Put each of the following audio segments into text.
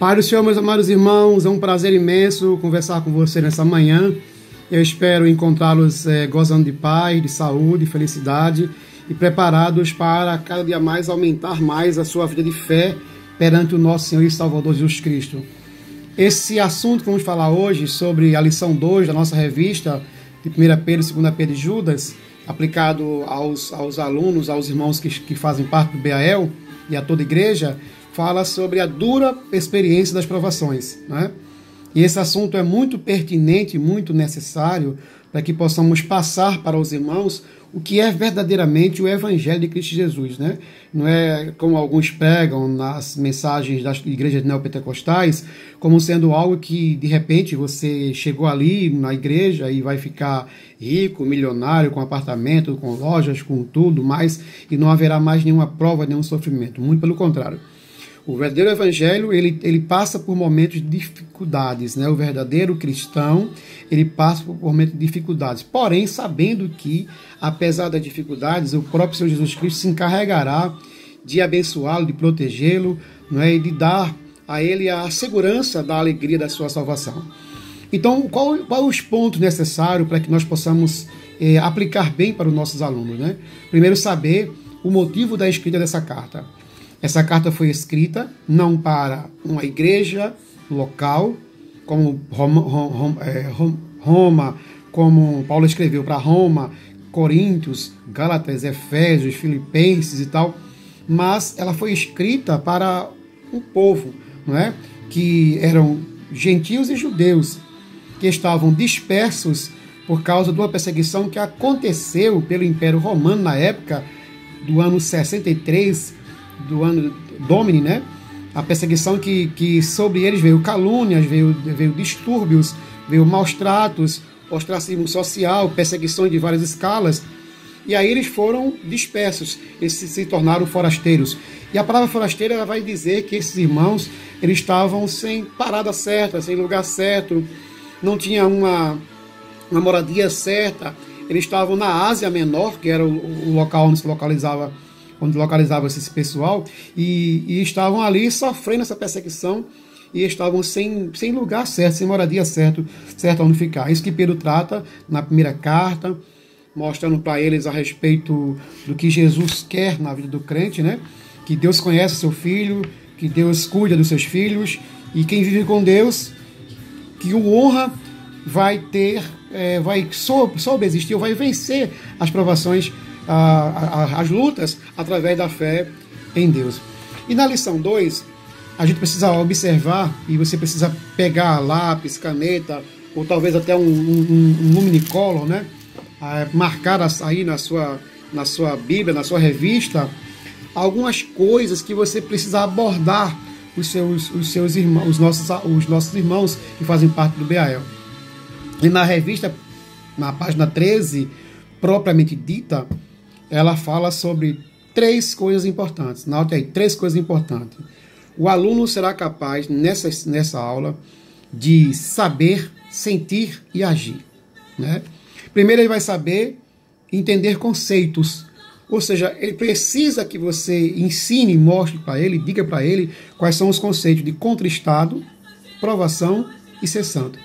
Pai do Senhor, meus amados irmãos, é um prazer imenso conversar com você nessa manhã. Eu espero encontrá-los gozando de paz, de saúde, felicidade e preparados para cada dia mais aumentar mais a sua vida de fé perante o nosso Senhor e Salvador Jesus Cristo. Esse assunto que vamos falar hoje sobre a lição 2 da nossa revista de 1 Pedro, 2 Pedro e Judas, aplicado aos alunos, aos irmãos que fazem parte do BAEL e a toda a igreja, fala sobre a dura experiência das provações, né? E esse assunto é muito pertinente, muito necessário para que possamos passar para os irmãos o que é verdadeiramente o Evangelho de Cristo Jesus, né? Não é como alguns pregam nas mensagens das igrejas neopentecostais, como sendo algo que, de repente, você chegou ali na igreja e vai ficar rico, milionário, com apartamento, com lojas, com tudo mais, e não haverá mais nenhuma prova, nenhum sofrimento. Muito pelo contrário. O verdadeiro evangelho, ele passa por momentos de dificuldades, né? O verdadeiro cristão, ele passa por momentos de dificuldades. Porém, sabendo que, apesar das dificuldades, o próprio Senhor Jesus Cristo se encarregará de abençoá-lo, de protegê-lo, né? E de dar a ele a segurança da alegria da sua salvação. Então, qual os pontos necessários para que nós possamos aplicar bem para os nossos alunos, né? Primeiro, saber o motivo da escrita dessa carta. Essa carta foi escrita não para uma igreja local, como Roma, como Paulo escreveu para Roma, Coríntios, Gálatas, Efésios, Filipenses e tal, mas ela foi escrita para um povo, não é? Que eram gentios e judeus, que estavam dispersos por causa de uma perseguição que aconteceu pelo Império Romano na época do ano 63, do ano Domini, né? A perseguição que sobre eles veio calúnias, veio distúrbios, veio maus tratos, ostracismo social, perseguições de várias escalas. E aí eles foram dispersos, eles se tornaram forasteiros. E a palavra forasteira ela vai dizer que esses irmãos eles estavam sem parada certa, sem lugar certo, não tinha uma moradia certa. Eles estavam na Ásia Menor, que era o local onde localizava esse pessoal, e estavam ali sofrendo essa perseguição e estavam sem lugar certo, sem moradia certa onde ficar. Isso que Pedro trata na primeira carta, mostrando para eles a respeito do que Jesus quer na vida do crente, né? Que Deus conhece seu filho, que Deus cuida dos seus filhos, e quem vive com Deus, que o honra, vai ter, vai sobreexistir, ou vai vencer as provações, as lutas através da fé em Deus. E na lição 2, a gente precisa observar, e você precisa pegar lápis, caneta, ou talvez até um luminicolor, né? Marcar aí na sua Bíblia, na sua revista, algumas coisas que você precisa abordar os seus irmãos, os nossos irmãos que fazem parte do BAEL. E na revista, na página 13, propriamente dita, ela fala sobre 3 coisas importantes. Note aí, 3 coisas importantes. O aluno será capaz, nessa aula, de saber, sentir e agir, né? Primeiro, ele vai saber entender conceitos. Ou seja, ele precisa que você ensine, mostre para ele, diga para ele quais são os conceitos de contristado, provação e ser santo.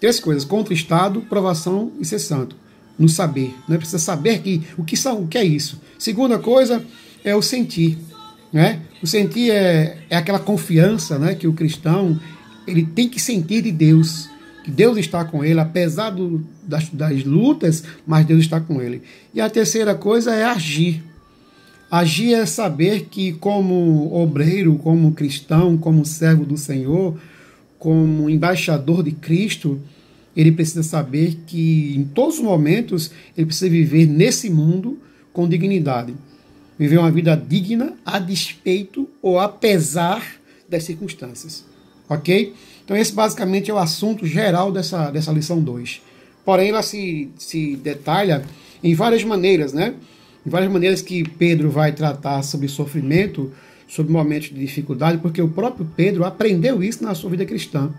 3 coisas: contristado, provação e ser santo. No saber, né? Precisa saber o que é isso. Segunda coisa é o sentir, né? O sentir é aquela confiança, né? Que o cristão ele tem que sentir de Deus, que Deus está com ele, apesar das lutas, mas Deus está com ele. E a terceira coisa é agir. Agir é saber que, como obreiro, como cristão, como servo do Senhor, como embaixador de Cristo, ele precisa saber que em todos os momentos ele precisa viver nesse mundo com dignidade. Viver uma vida digna a despeito ou apesar das circunstâncias. Ok? Então esse basicamente é o assunto geral dessa lição 2. Porém ela se detalha em várias maneiras, né? Em várias maneiras que Pedro vai tratar sobre sofrimento, sobre momentos de dificuldade, porque o próprio Pedro aprendeu isso na sua vida cristã.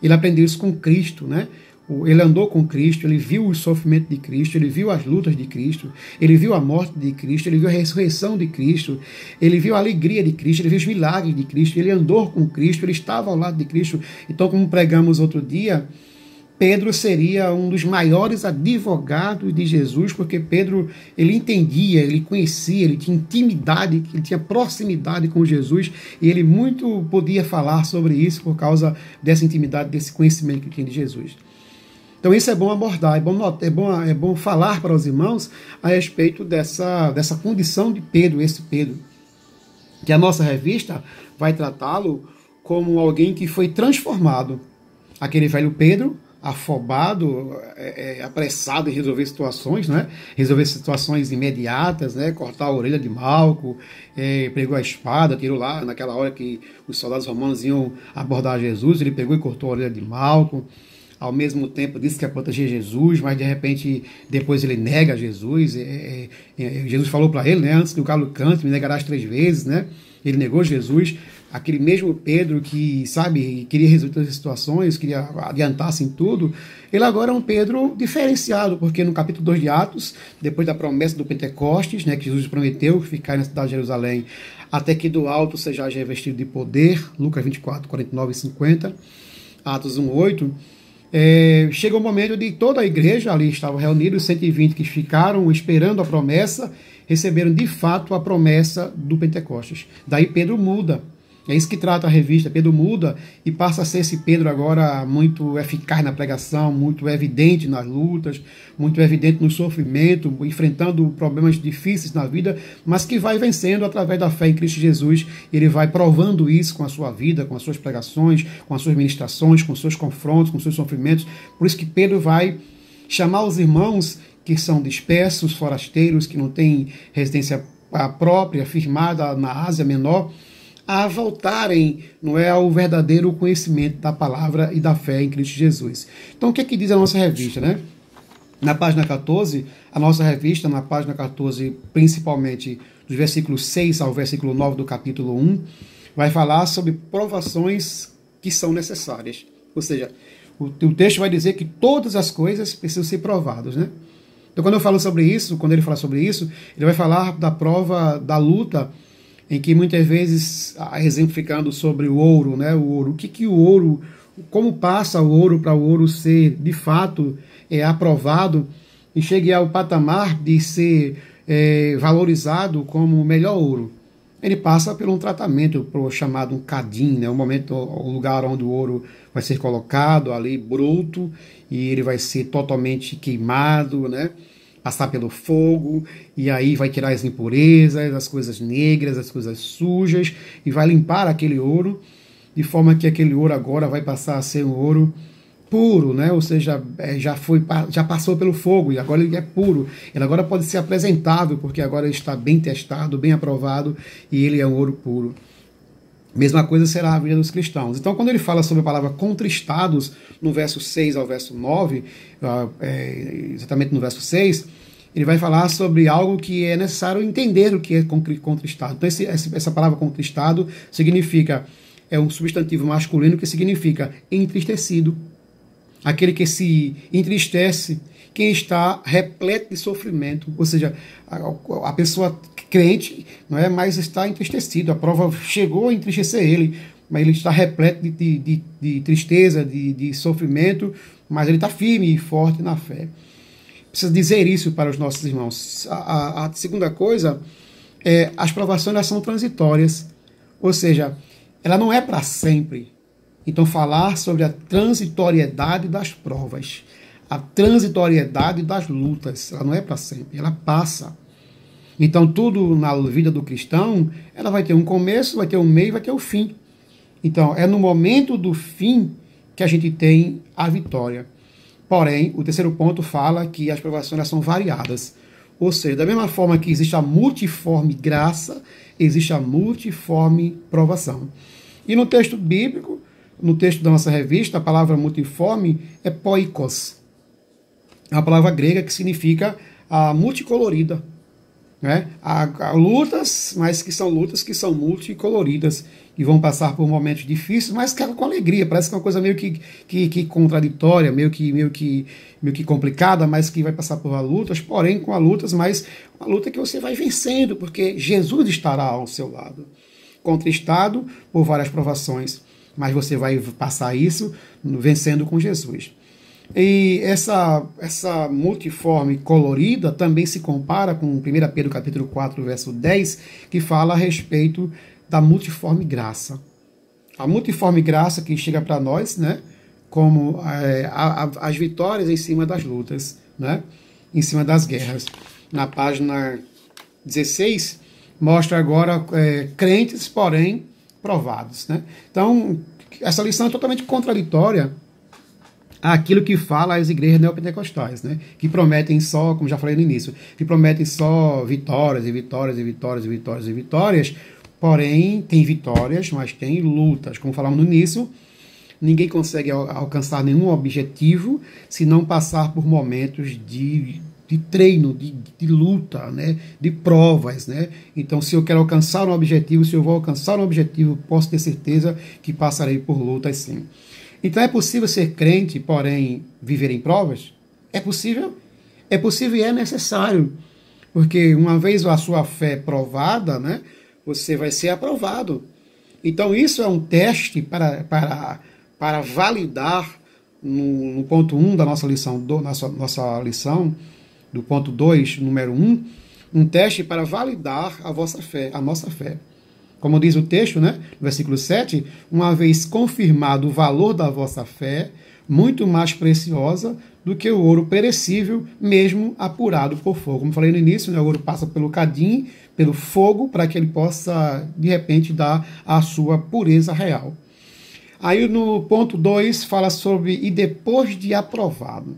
Ele aprendeu isso com Cristo, né? ele andou com Cristo, ele viu o sofrimento de Cristo, ele viu as lutas de Cristo, ele viu a morte de Cristo, ele viu a ressurreição de Cristo, ele viu a alegria de Cristo, ele viu os milagres de Cristo, ele andou com Cristo, ele estava ao lado de Cristo. Então, como pregamos outro dia, Pedro seria um dos maiores advogados de Jesus, porque Pedro, ele entendia, ele conhecia, ele tinha intimidade, ele tinha proximidade com Jesus, e ele muito podia falar sobre isso por causa dessa intimidade, desse conhecimento que tinha de Jesus. Então isso é bom abordar, é bom falar para os irmãos a respeito dessa condição de Pedro, esse Pedro, que a nossa revista vai tratá-lo como alguém que foi transformado. Aquele velho Pedro, afobado, apressado em resolver situações, né? Resolver situações imediatas, né? Cortar a orelha de Malco, pegou a espada, tirou lá, naquela hora que os soldados romanos iam abordar Jesus, ele pegou e cortou a orelha de Malco. Ao mesmo tempo disse que ia proteger Jesus, mas de repente depois ele nega Jesus. Jesus falou para ele, né, antes que o galo cante, me negarás 3 vezes, né? Ele negou Jesus. Aquele mesmo Pedro que, sabe, queria resolver as situações, queria adiantar-se em tudo, ele agora é um Pedro diferenciado, porque no capítulo 2 de Atos, depois da promessa do Pentecostes, né, que Jesus prometeu ficar na cidade de Jerusalém, até que do alto seja revestido de poder, Lucas 24, 49 e 50, Atos 1, 8, chegou o momento de toda a igreja ali estava reunida, os 120 que ficaram esperando a promessa, receberam de fato a promessa do Pentecostes. Daí Pedro muda. É isso que trata a revista. Pedro muda e passa a ser esse Pedro agora muito eficaz na pregação, muito evidente nas lutas, muito evidente no sofrimento, enfrentando problemas difíceis na vida, mas que vai vencendo através da fé em Cristo Jesus. Ele vai provando isso com a sua vida, com as suas pregações, com as suas ministrações, com os seus confrontos, com os seus sofrimentos. Por isso que Pedro vai chamar os irmãos que são dispersos, forasteiros, que não têm residência própria, firmada na Ásia Menor, a voltarem, não é, ao verdadeiro conhecimento da palavra e da fé em Cristo Jesus. Então, o que é que diz a nossa revista, né? Na página 14, a nossa revista, na página 14, principalmente dos versículos 6 ao versículo 9 do capítulo 1, vai falar sobre provações que são necessárias. Ou seja, o texto vai dizer que todas as coisas precisam ser provadas, né? Então, quando eu falo sobre isso, quando ele fala sobre isso, ele vai falar da prova da luta, em que muitas vezes, exemplificando sobre o ouro, né? O ouro, o ouro, como passa o ouro para o ouro ser, de fato, aprovado e chegue ao patamar de ser valorizado como o melhor ouro. Ele passa por um tratamento chamado um cadim, né? O lugar onde o ouro vai ser colocado ali, bruto, e ele vai ser totalmente queimado, né? Passar pelo fogo, e aí vai tirar as impurezas, as coisas negras, as coisas sujas, e vai limpar aquele ouro, de forma que aquele ouro agora vai passar a ser um ouro puro, né? Ou seja, já passou pelo fogo, e agora ele é puro. Ele agora pode ser apresentável, porque agora ele está bem testado, bem aprovado, e ele é um ouro puro. Mesma coisa será a vida dos cristãos. Então, quando ele fala sobre a palavra contristados, no verso 6 ao verso 9, exatamente no verso 6, ele vai falar sobre algo que é necessário entender o que é contristado. Então, essa palavra contristado significa, é um substantivo masculino que significa entristecido. Aquele que se entristece, quem está repleto de sofrimento, ou seja, a pessoa crente, não é, mas está entristecido. A prova chegou a entristecer ele, mas ele está repleto de tristeza, de sofrimento, mas ele está firme e forte na fé. Precisa dizer isso para os nossos irmãos. A segunda coisa as provações elas são transitórias, ou seja, ela não é para sempre. Então, falar sobre a transitoriedade das provas, a transitoriedade das lutas, ela não é para sempre, ela passa. Então, tudo na vida do cristão, ela vai ter um começo, vai ter um meio, vai ter o fim. Então, é no momento do fim que a gente tem a vitória. Porém, o terceiro ponto fala que as provações elas são variadas. Ou seja, da mesma forma que existe a multiforme graça, existe a multiforme provação. E no texto bíblico, no texto da nossa revista, a palavra multiforme é poikos. É uma palavra grega que significa a multicolorida. né? Há lutas, mas que são lutas que são multicoloridas e vão passar por momentos difíceis, mas que é com alegria. Parece que é uma coisa meio que contraditória, meio que complicada, mas que vai passar por lutas, porém com lutas, mas uma luta que você vai vencendo, porque Jesus estará ao seu lado, contristado por várias provações, mas você vai passar isso vencendo com Jesus. E essa multiforme colorida também se compara com 1 Pedro capítulo 4, verso 10, que fala a respeito da multiforme graça. A multiforme graça que chega para nós, né, como as vitórias em cima das lutas, né, em cima das guerras. Na página 16, mostra agora crentes, porém provados, né? Então, essa lição é totalmente contraditória àquilo que fala as igrejas neopentecostais, né? Que prometem só, como já falei no início, que prometem só vitórias e vitórias e vitórias e vitórias e vitórias, porém tem vitórias, mas tem lutas. Como falamos no início, ninguém consegue alcançar nenhum objetivo se não passar por momentos de treino, de luta, né? De provas, né? Então, se eu quero alcançar um objetivo, se eu vou alcançar um objetivo, posso ter certeza que passarei por lutas, sim. Então, é possível ser crente, porém viver em provas? É possível? É possível e é necessário, porque uma vez a sua fé provada, né? Você vai ser aprovado. Então, isso é um teste para validar no ponto 1 da nossa lição, nossa lição, do ponto 2, número 1, um teste para validar a vossa fé, a nossa fé. Como diz o texto, né, no versículo 7, uma vez confirmado o valor da vossa fé, muito mais preciosa do que o ouro perecível, mesmo apurado por fogo. Como falei no início, né, o ouro passa pelo cadinho, pelo fogo, para que ele possa, de repente, dar a sua pureza real. Aí no ponto 2 fala sobre e depois de aprovado.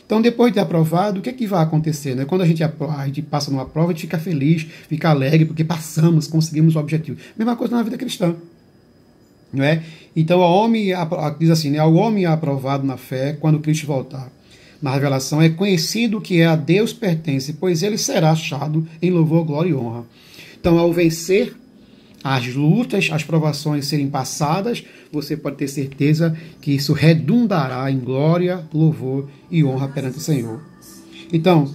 Então, depois de aprovado, o que é que vai acontecer? Né? Quando a gente passa numa prova, a gente fica feliz, fica alegre, porque passamos, conseguimos o objetivo. Mesma coisa na vida cristã. Não é? Então, diz assim, né? O homem é aprovado na fé quando Cristo voltar. Na revelação, é conhecido que a Deus pertence, pois ele será achado em louvor, glória e honra. Então, ao vencer as lutas, as provações serem passadas, você pode ter certeza que isso redundará em glória, louvor e honra perante o Senhor. Então,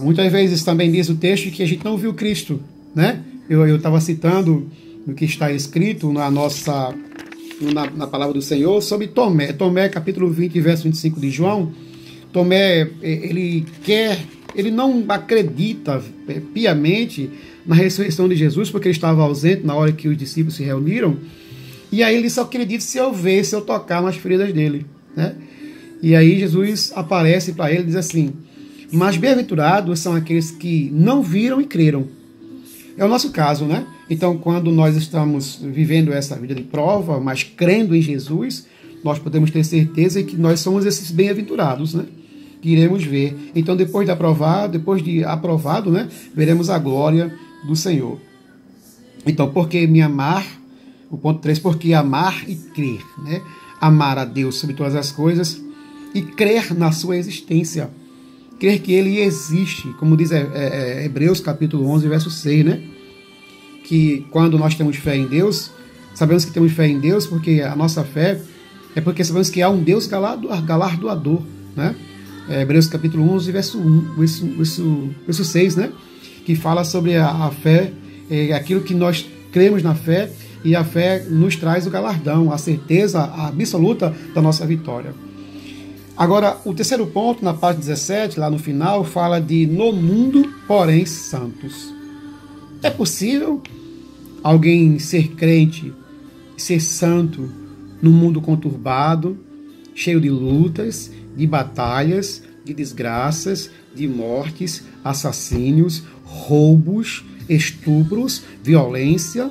muitas vezes também diz o texto que a gente não viu Cristo, né? Eu estava citando o que está escrito na palavra do Senhor sobre Tomé. Tomé, capítulo 20, verso 25 de João. Tomé, ele não acredita piamente na ressurreição de Jesus, porque ele estava ausente na hora que os discípulos se reuniram, e aí ele só acredita se eu ver, se eu tocar nas feridas dele, né? E aí Jesus aparece para ele e diz assim, mas bem-aventurados são aqueles que não viram e creram. É o nosso caso, né? Então, quando nós estamos vivendo essa vida de prova, mas crendo em Jesus, nós podemos ter certeza que nós somos esses bem-aventurados, né? Que iremos ver. Então, depois de aprovado, né? Veremos a glória do Senhor. Então, porque me amar, o ponto 3, porque amar e crer, né? Amar a Deus sobre todas as coisas e crer na sua existência. Crer que ele existe, como diz Hebreus capítulo 11, verso 6, né? Que quando nós temos fé em Deus, sabemos que temos fé em Deus porque a nossa fé é porque sabemos que há um Deus galardoador, né? Hebreus capítulo 11, verso verso 6, né? Que fala sobre a fé, aquilo que nós cremos na fé, e a fé nos traz o galardão, a certeza absoluta da nossa vitória. Agora, o terceiro ponto, na página 17, lá no final, fala de no mundo, porém santos. É possível alguém ser crente, ser santo, num mundo conturbado, cheio de lutas, de batalhas, de desgraças, de mortes, assassínios, roubos, estupros, violência,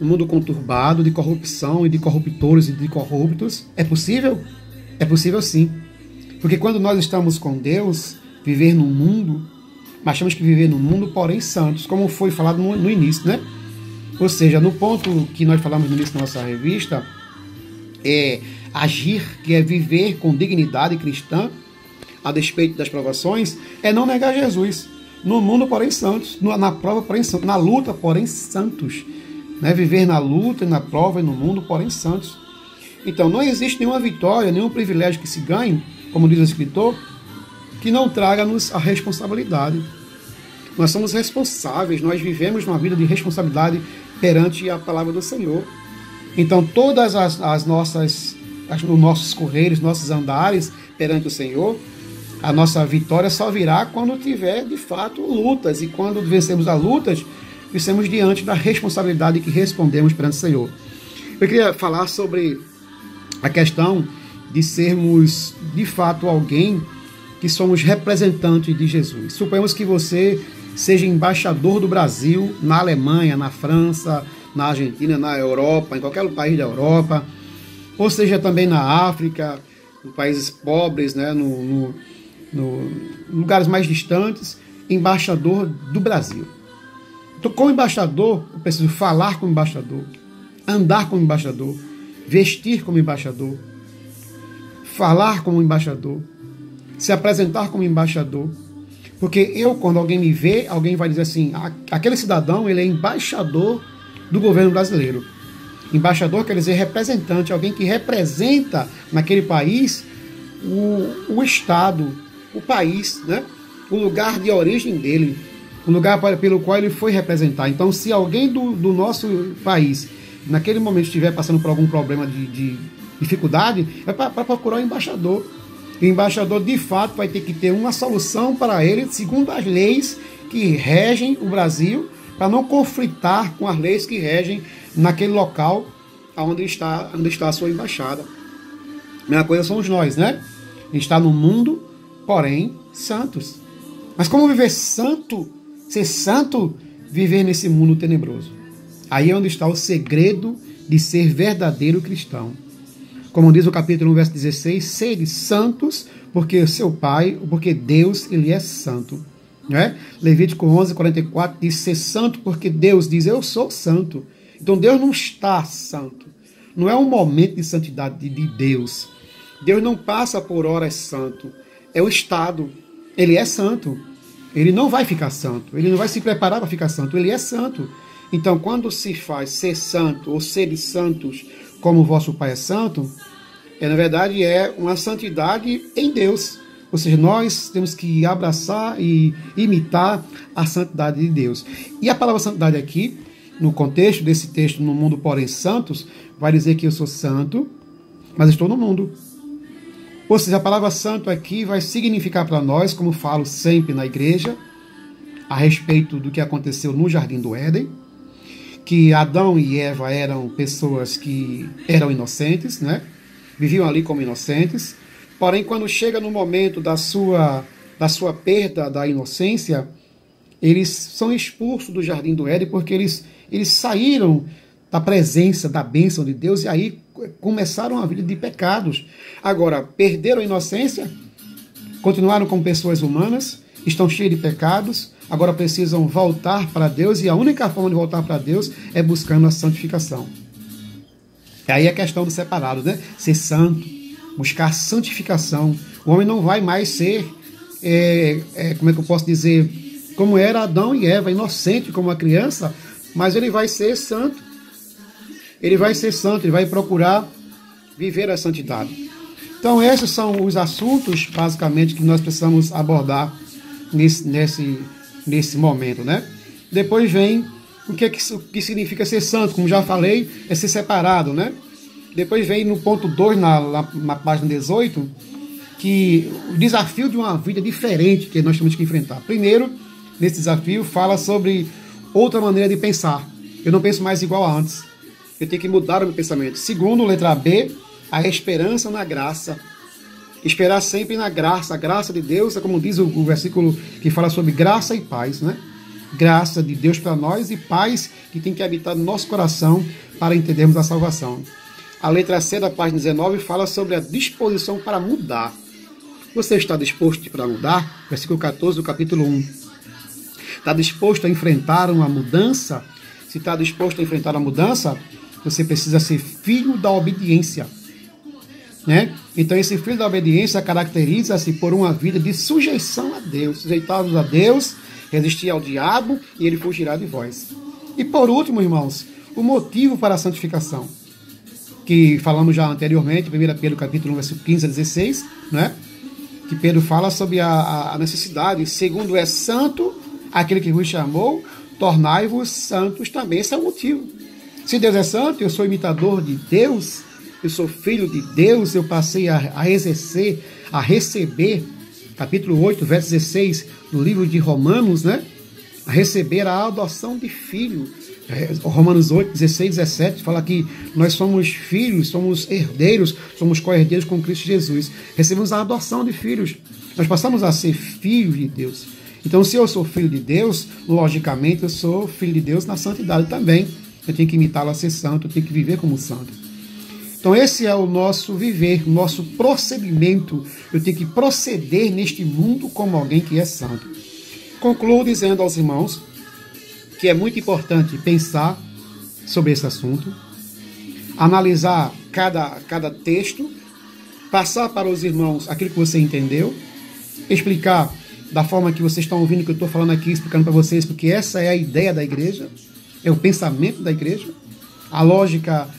um mundo conturbado de corrupção e de corruptores e de corruptos? É possível? É possível sim. Porque quando nós estamos com Deus, viver no mundo, nós temos que viver no mundo, porém santos, como foi falado no início, né? Ou seja, no ponto que nós falamos no início da nossa revista, agir, que é viver com dignidade cristã, a despeito das provações, é não negar Jesus. No mundo, porém, santos. Na prova, porém, santos. Na luta, porém, santos. Né? Viver na luta, na prova e no mundo, porém, santos. Então, não existe nenhuma vitória, nenhum privilégio que se ganhe, como diz o escritor, que não traga-nos a responsabilidade. Nós somos responsáveis, nós vivemos uma vida de responsabilidade perante a palavra do Senhor. Então, todas os nossos correres, nossos andares perante o Senhor, a nossa vitória só virá quando tiver, de fato, lutas. E quando vencemos as lutas, estamos diante da responsabilidade que respondemos perante o Senhor. Eu queria falar sobre a questão de sermos, de fato, alguém que somos representantes de Jesus. Suponhamos que você seja embaixador do Brasil na Alemanha, na França, na Argentina, na Europa, em qualquer país da Europa, ou seja também na África, em países pobres, né, no lugares mais distantes, embaixador do Brasil. Então, como embaixador, eu preciso falar como embaixador, andar como embaixador, vestir como embaixador, falar como embaixador, se apresentar como embaixador. Porque quando alguém me vê, alguém vai dizer assim, aquele cidadão, ele é embaixador do governo brasileiro. Embaixador quer dizer representante, alguém que representa naquele país o Estado, o país, né? O lugar de origem dele, o lugar pelo qual ele foi representar. Então, se alguém do nosso país, naquele momento, estiver passando por algum problema de dificuldade, é para procurar o embaixador. O embaixador, de fato, vai ter que ter uma solução para ele, segundo as leis que regem o Brasil, para não conflitar com as leis que regem naquele local onde está a sua embaixada. A mesma coisa somos nós, né? A gente está no mundo, porém, santos. Mas como viver santo, ser santo, viver nesse mundo tenebroso? Aí é onde está o segredo de ser verdadeiro cristão. Como diz o capítulo 1, verso 16, sede santos, porque seu Pai, porque Deus, ele é santo. Né? Levítico 11, 44 diz, ser santo, porque Deus diz, eu sou santo. Então Deus não está santo. Não é um momento de santidade de Deus. Deus não passa por horas santo. É o estado. Ele é santo. Ele não vai ficar santo. Ele não vai se preparar para ficar santo. Ele é santo. Então, quando se faz ser santo ou ser de santos como o vosso Pai é santo, na verdade é uma santidade em Deus. Ou seja, nós temos que abraçar e imitar a santidade de Deus. E a palavra santidade aqui, no contexto desse texto, no mundo porém santos, vai dizer que eu sou santo, mas estou no mundo. Ou seja, a palavra santo aqui vai significar para nós, como falo sempre na igreja, a respeito do que aconteceu no Jardim do Éden, que Adão e Eva eram pessoas que eram inocentes, né? Viviam ali como inocentes, porém quando chega no momento da sua perda da inocência, eles são expulsos do Jardim do Éden porque eles saíram da presença, da bênção de Deus e aí começaram a vida de pecados. Agora, perderam a inocência, continuaram como pessoas humanas, estão cheios de pecados, agora precisam voltar para Deus e a única forma de voltar para Deus é buscando a santificação. E aí a questão do separado, né? Ser santo, buscar santificação. O homem não vai mais ser, como é que eu posso dizer, como era Adão e Eva, inocente como uma criança, mas ele vai ser santo. Ele vai ser santo, ele vai procurar viver a santidade. Então esses são os assuntos, basicamente, que nós precisamos abordar nesse momento, né? Depois vem o que significa ser santo, como já falei, é ser separado, né? Depois vem no ponto 2, na página 18, que o desafio de uma vida diferente que nós temos que enfrentar. Primeiro, nesse desafio, fala sobre outra maneira de pensar. Eu não penso mais igual a antes. Eu tenho que mudar o meu pensamento. Segundo, letra B, a esperança na graça. Esperar sempre na graça. A graça de Deus é como diz o versículo que fala sobre graça e paz, né? Graça de Deus para nós e paz que tem que habitar no nosso coração para entendermos a salvação. A letra C da página 19 fala sobre a disposição para mudar. Você está disposto para mudar? Versículo 14 do capítulo 1. Está disposto a enfrentar uma mudança? Se está disposto a enfrentar a mudança, você precisa ser filho da obediência. né? Então esse filho da obediência caracteriza-se por uma vida de sujeição a Deus, sujeitados a Deus, resistir ao diabo e ele fugirá de vós. E por último, irmãos, o motivo para a santificação, que falamos já anteriormente, 1 Pedro capítulo 1, versículo 15 a 16, né? Que Pedro fala sobre a necessidade, segundo é santo aquele que vos chamou, tornai-vos santos também. Esse é o motivo. Se Deus é santo, eu sou imitador de Deus, eu sou filho de Deus, eu passei a exercer, a receber, capítulo 8, verso 16, do livro de Romanos, né? A receber a adoção de filho. Romanos 8, 16, 17, fala que nós somos filhos, somos herdeiros, somos co-herdeiros com Cristo Jesus. Recebemos a adoção de filhos. Nós passamos a ser filhos de Deus. Então, se eu sou filho de Deus, logicamente eu sou filho de Deus na santidade também. Eu tenho que imitá-lo a ser santo, eu tenho que viver como santo. Então, esse é o nosso viver, o nosso procedimento. Eu tenho que proceder neste mundo como alguém que é santo. Concluo dizendo aos irmãos que é muito importante pensar sobre esse assunto, analisar cada texto, passar para os irmãos aquilo que você entendeu, explicar da forma que vocês estão ouvindo que eu estou falando aqui, explicando para vocês, porque essa é a ideia da igreja, é o pensamento da igreja. A lógica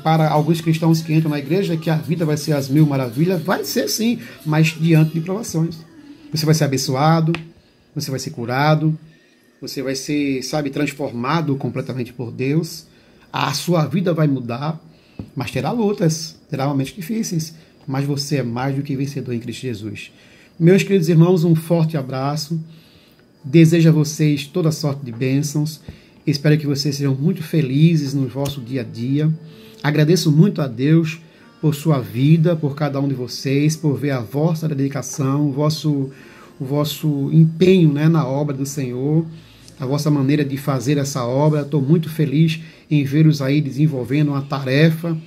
para alguns cristãos que entram na igreja é que a vida vai ser as mil maravilhas, vai ser sim, mas diante de provações. Você vai ser abençoado, você vai ser curado, você vai ser, transformado completamente por Deus. A sua vida vai mudar, mas terá lutas, terá momentos difíceis. Mas você é mais do que vencedor em Cristo Jesus. Meus queridos irmãos, um forte abraço. Desejo a vocês toda sorte de bênçãos. Espero que vocês sejam muito felizes no vosso dia a dia. Agradeço muito a Deus por sua vida, por cada um de vocês, por ver a vossa dedicação, o vosso empenho, né, na obra do Senhor, a vossa maneira de fazer essa obra. Estou muito feliz em ver-os aí desenvolvendo uma tarefa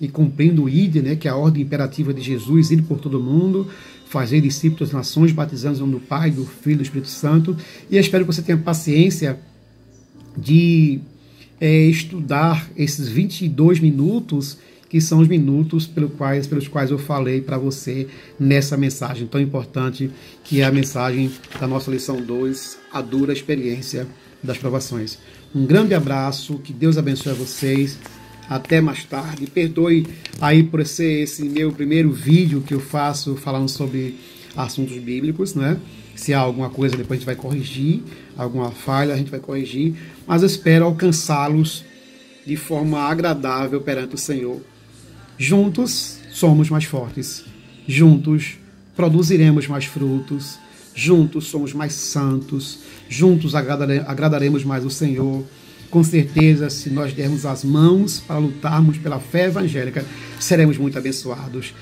e cumprindo o ID, né, que é a ordem imperativa de Jesus, ir por todo mundo, fazer discípulos das nações, batizando em nome do Pai, do Filho e do Espírito Santo. E eu espero que você tenha paciência de estudar esses 22 minutos, que são os minutos pelos quais eu falei para você nessa mensagem tão importante, que é a mensagem da nossa lição 2, a dura experiência das provações. Um grande abraço, que Deus abençoe a vocês, até mais tarde. Perdoe aí por ser esse meu primeiro vídeo que eu faço falando sobre assuntos bíblicos, né? Se há alguma coisa, depois a gente vai corrigir, alguma falha a gente vai corrigir, mas eu espero alcançá-los de forma agradável perante o Senhor. Juntos somos mais fortes, juntos produziremos mais frutos, juntos somos mais santos, juntos agradaremos mais o Senhor. Com certeza, se nós dermos as mãos para lutarmos pela fé evangélica, seremos muito abençoados.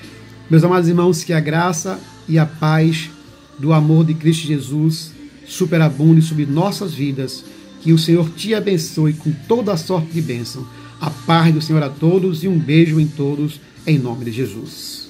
Meus amados irmãos, que a graça e a paz do amor de Cristo Jesus superabunde sobre nossas vidas, que o Senhor te abençoe com toda a sorte de bênção. A paz do Senhor a todos e um beijo em todos, em nome de Jesus.